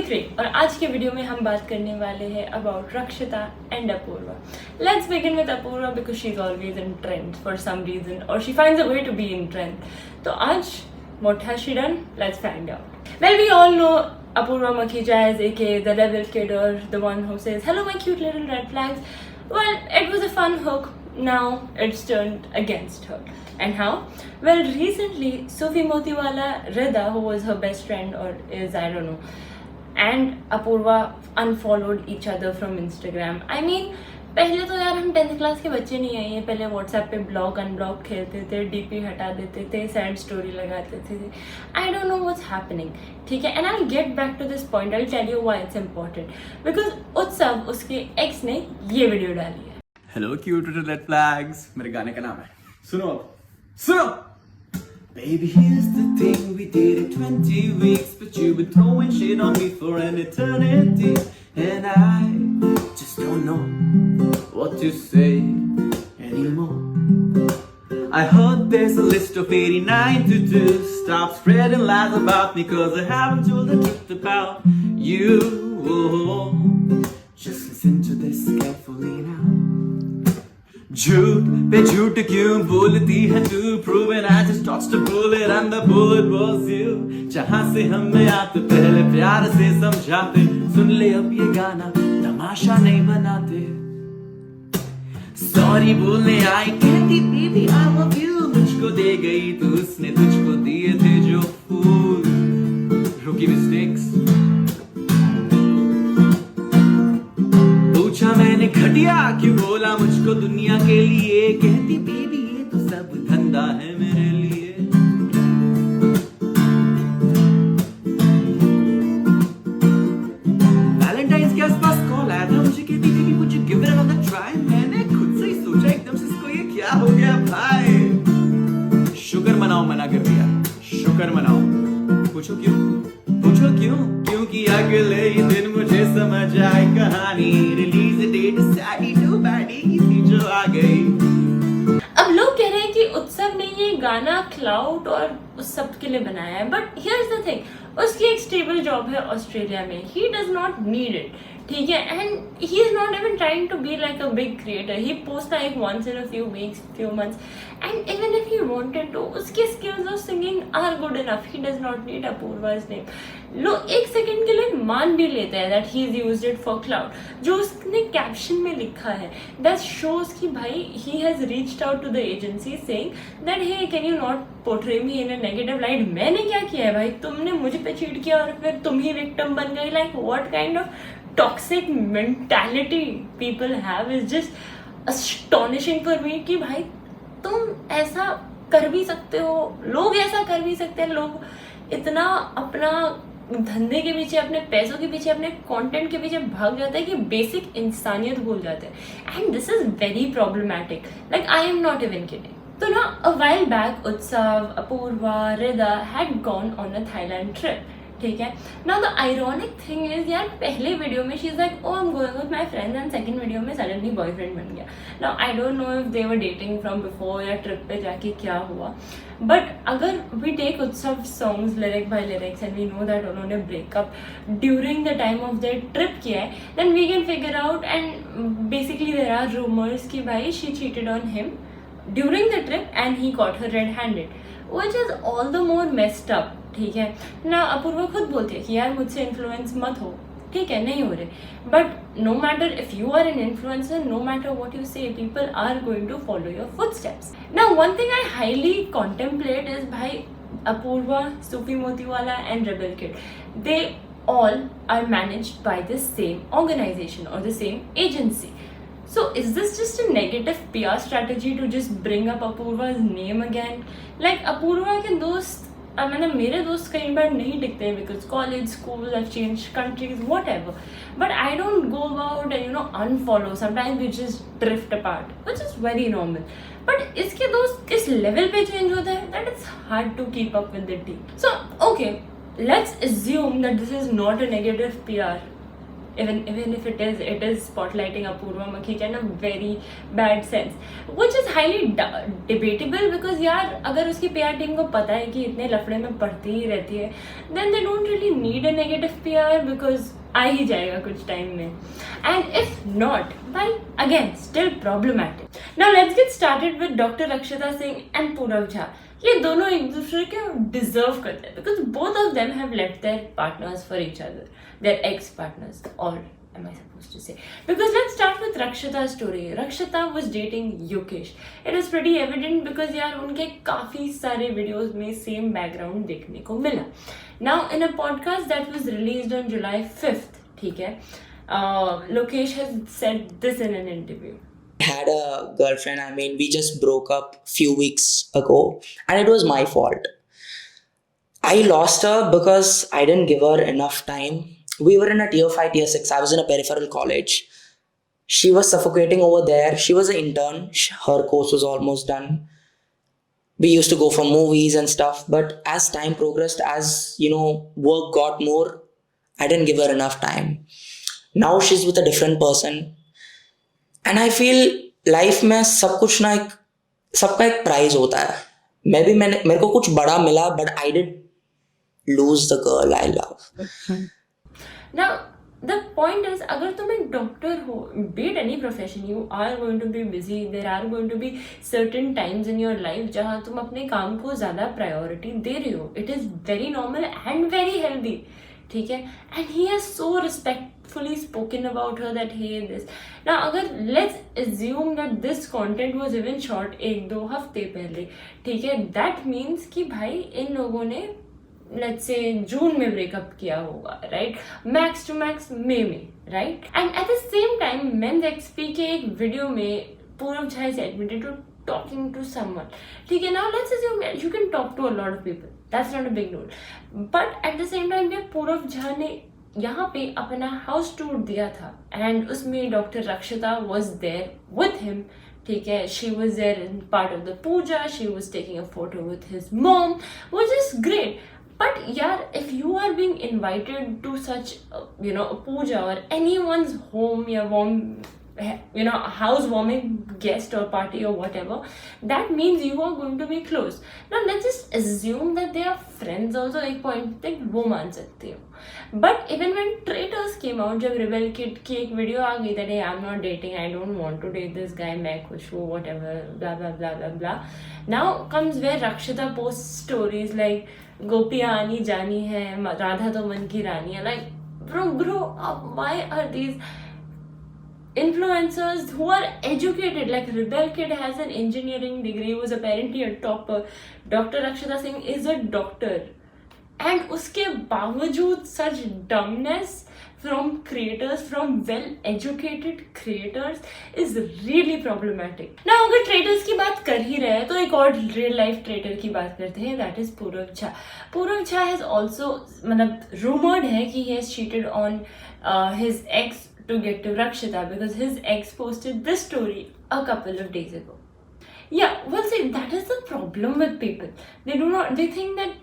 दिक्री और आज के वीडियो में हम बात करने वाले हैं about Rakshita and Apurva. Let's begin with Apurva because she is always in trend for some reason और she finds a way to be in trend. तो आज what has she done? Let's find out. Well, we all know Apurva Makhija as aka the rebel kid or the one who says, "Hello, my cute little red flags." Well, it was a fun hook. Now it's turned against her. And how? Well, recently, Sufi Motiwala Rida, who was her best friend or is, I don't know, and Apurva unfollowed each other from Instagram. I mean, पहले तो यार हम 10th class के बच्चे नहीं है. पहले WhatsApp पे ब्लॉक अनब्लॉक खेलते थे, डीपी हटा देते थे, सैड स्टोरी लगाते थे. I don't know what's happening. ठीक है, and I will get back to this point. I will tell you why it's important. Because Utsav उसके एक्स ने ये वीडियो डाली है. Hello cute little red flags, मेरे गाने का नाम है. सुनो अब, सुनो. Baby, here's the thing, we did it 20 weeks, but you've been throwing shit on me for an eternity, and I just don't know what to say anymore. I heard there's a list of 89 to do. Stop spreading lies about me, cause I haven't told the truth about you. Just listen to this carefully now. झूठ पे झूठ क्यों बोलती है तू? Proven I just dodged a bullet and the bullet was you. जहाँ से हमें आते पहले प्यार से समझाते. सुन ले अब ये गाना, तमाशा नहीं बनाते. सॉरी बोलने आई कहती baby I love you. मुझको दे गई तू, उसने तुझको दिए थे जो फूल. Rookie mistakes. पूछा मैंने घटिया क्यों बोला मुझको दुनिया के लिए. कहती बेबी ये तो सब धंधा है मेरे लिए. वैलेंटाइंस के आसपास कॉल आया था मुझे, कहती baby would you give it another try. मैंने खुद से ही सोचा एकदम से इसको ये क्या हो गया भाई. शुक्र मनाओ मना कर दिया. शुक्र मनाओ. पूछो क्यों? पूछो क्यों? क्योंकि अगले ही दिन मुझे समझ आई कहानी. Release date saddie to baddie की जो आ गई. अब लोग कह रहे हैं कि उत्सव ने ये गाना क्लाउड और उस सब के लिए बनाया है. बट हियर्स द थिंग, उसकी एक स्टेबल जॉब है ऑस्ट्रेलिया में. He does not need it. ठीक है, and he is not even trying to be like a big creator. He post like once in a few weeks, few months, and even if he wanted to, उसके skills of singing are good enough. He does not need अपूर्वा's name. लोग एक second के लिए मान भी लेते हैं that he is used it for clout. जो उसने कैप्शन में लिखा है दैट शोज कि भाई ही has reached out to the agency saying that hey can you not portray me in a negative light. मैंने क्या किया है भाई? तुमने मुझे पे चीट किया और फिर तुम ही विक्टिम बन गई. Like what kind of toxic mentality people have is just astonishing for me. कि भाई तुम ऐसा कर भी सकते हो, लोग ऐसा कर भी सकते हैं. लोग इतना अपना धंधे के पीछे, अपने पैसों के पीछे, अपने कंटेंट के पीछे भाग जाते हैं कि बेसिक इंसानियत भूल जाते हैं. And this is very problematic. Like I am not even kidding. तो ना a while back Utsav, Apurva, Rida had gone on a Thailand trip. ठीक है, now the ironic thing is यार पहले वीडियो में she is like oh I am going with my friends and second video में suddenly boyfriend बन गया. Now I don't know if they were dating from before या trip पे जाके क्या हुआ. बट अगर we take Utsav songs lyric by lyrics and we know that उन्होंने breakup during the time of their trip किया है, then we can figure out. And basically there are rumours कि भाई she cheated on him during the trip and he got her red handed, which is all the more messed up. ठीक है ना, अपूर्वा खुद बोलती है कि यार मुझसे इन्फ्लुएंस मत हो. ठीक है, नहीं हो रहे. But no matter if you are an influencer, no matter what you say, people are going to follow your footsteps. Now one thing I highly contemplate is भाई Apurva, Sufi Motiwala and Rebel Kid, they all are managed by the same organization or the same agency. So is this just a negative PR strategy to just bring up Apurva's name again? Like Apurva के दोस्त, मतलब मेरे दोस्त कई बार नहीं दिखते हैं because college, schools have changed countries, whatever. But I don't go about and unfollow. Sometimes we just drift apart, which is very normal. But इसके दोस्त इस level पे change होते हैं that it's hard to keep up with the team. So okay, let's assume that this is not a negative PR. even if it is spotlighting Apurva Makhija in a very bad sense, which is highly debatable because यार अगर उसकी PR team को पता है कि इतने लफड़े में पढ़ती ही रहती है, then they don't really need a negative PR because आ ही जाएगा कुछ टाइम में. And if not, well, again, still problematic. Now let's get started with Dr. Rakshita Singh and Purav Jha. ये दोनों एक दूसरे के डिजर्व करते हैं because both of them have left their partners for each other, their ex-partners, or am I supposed to say? Because let's start with Rakshita's story. Rakshita was dating Yogesh. It was pretty evident because यार उनके काफी सारे videos में same background देखने को मिला. Now in a podcast that was released on July 5th, ठीक है, Lokesh has said this in an interview. Had a girlfriend. I mean, we just broke up few weeks ago and it was my fault. I lost her because I didn't give her enough time. We were in a tier 5, tier 6. I was in a peripheral college. She was suffocating over there. She was an intern. Her course was almost done. We used to go for movies and stuff. But as time progressed, as work got more, I didn't give her enough time. Now she's with a different person. And I feel life में सब कुछ ना सबका एक prize होता है. मेरे को कुछ बड़ा मिला but I did lose the girl I love. Now the point is, अगर तुम एक डॉक्टर हो, be it any profession, you are going to be busy. There are going to be certain times in your life जहाँ तुम अपने काम को ज़्यादा प्रायोरिटी दे रहे हो. It is very normal and very healthy, ठीक है. And he has so respectfully spoken about her that hey this. Now अगर let's assume that this content was even shot 1-2 हफ्ते पहले, ठीक है, that means कि भाई इन लोगों ने let's say जून में ब्रेकअप किया होगा, right? मैक्स टू मैक्स मई में, right? And at the same time Men's XP के एक वीडियो में Purav Jha is admitted to talking to someone, ठीक है. Now let's assume you can talk to a lot of people, that's not a big deal, but at the same time जब Purav Jha ने यहाँ पे अपना house tour दिया था and उसमें डॉक्टर रक्षिता वॉज देयर विथ हिम, ठीक है. She was there in part of the puja. She was taking a photo with his mom, which is great. But यार if you are being invited to such puja और anyone's home या housewarming guest or party or whatever, that means you are going to be close. Now let's just assume that they are friends also. एक point तक वो मान सकते हो. But even when Traitors came out, जब Rebel Kid की एक video आ गई that hey, I'm not dating, I don't want to date this guy, मैं खुश हूँ, whatever, blah blah blah blah blah. Now comes where Rakshita posts stories like गोपियाँ आनी जानी है, राधा तो मन की रानी है. Like bro, why are these influencers who are educated? Like Rebel Kid has an engineering degree, was apparently a topper. Dr. Rakshita Singh is a doctor, and उसके बावजूद such dumbness from creators, from well-educated creators, is really problematic. Now अगर traitors की बात कर ही रहे हैं तो एक और real life traitor की बात करते हैं, that is Purav Jha. Purav Jha has also, मतलब rumored है कि he has cheated on his ex to get to Rakshita because his ex posted this story a couple of days ago. Yeah, well see, that is the problem with people. They think that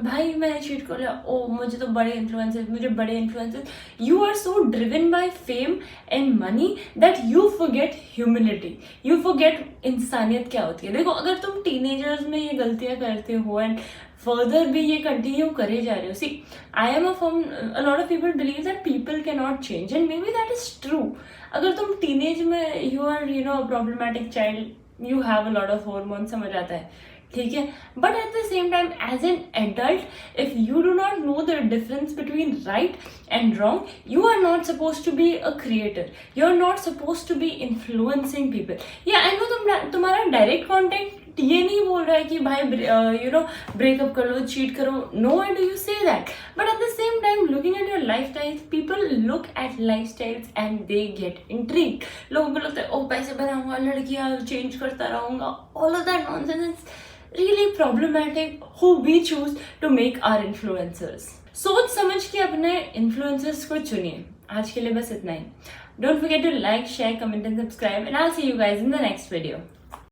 भाई मैंने cheat कर लिया, ओ मुझे तो बड़े influencers. You are so driven by fame and money that you forget humility. You forget इंसानियत क्या होती है. देखो अगर तुम टीनेजर्स में ये गलतियाँ करते हो एंड फर्दर भी ये कंटिन्यू करे जा रहे हो, see I am a lot of people believe that people cannot change and maybe that is true. अगर तुम टीनेज में you are a problematic child, you have a lot of hormones, समझ आता है, ठीक है. But at the same time as an adult if you do not know the difference between right and wrong, you are not suppose to be a creator, you are not suppose to be influencing people. या I know तुम्हारा direct content ये नहीं बोल रहा है कि भाई breakup कर लो, चीट करो. No one do you say that. But at the same time looking at your life styles, people look at life styles and they get intrigued. लोगों को लगता है ओ पैसे बनाऊंगा, लड़कियां चेंज करता रहूंगा. All of that nonsense is really problematic. Who we choose to make our influencers. सोच समझ के अपने इन्फ्लुएंसर्स को चुनिए. आज के लिए बस इतना ही. Don't forget to like, share, comment and subscribe, and I'll see you guys in the next video.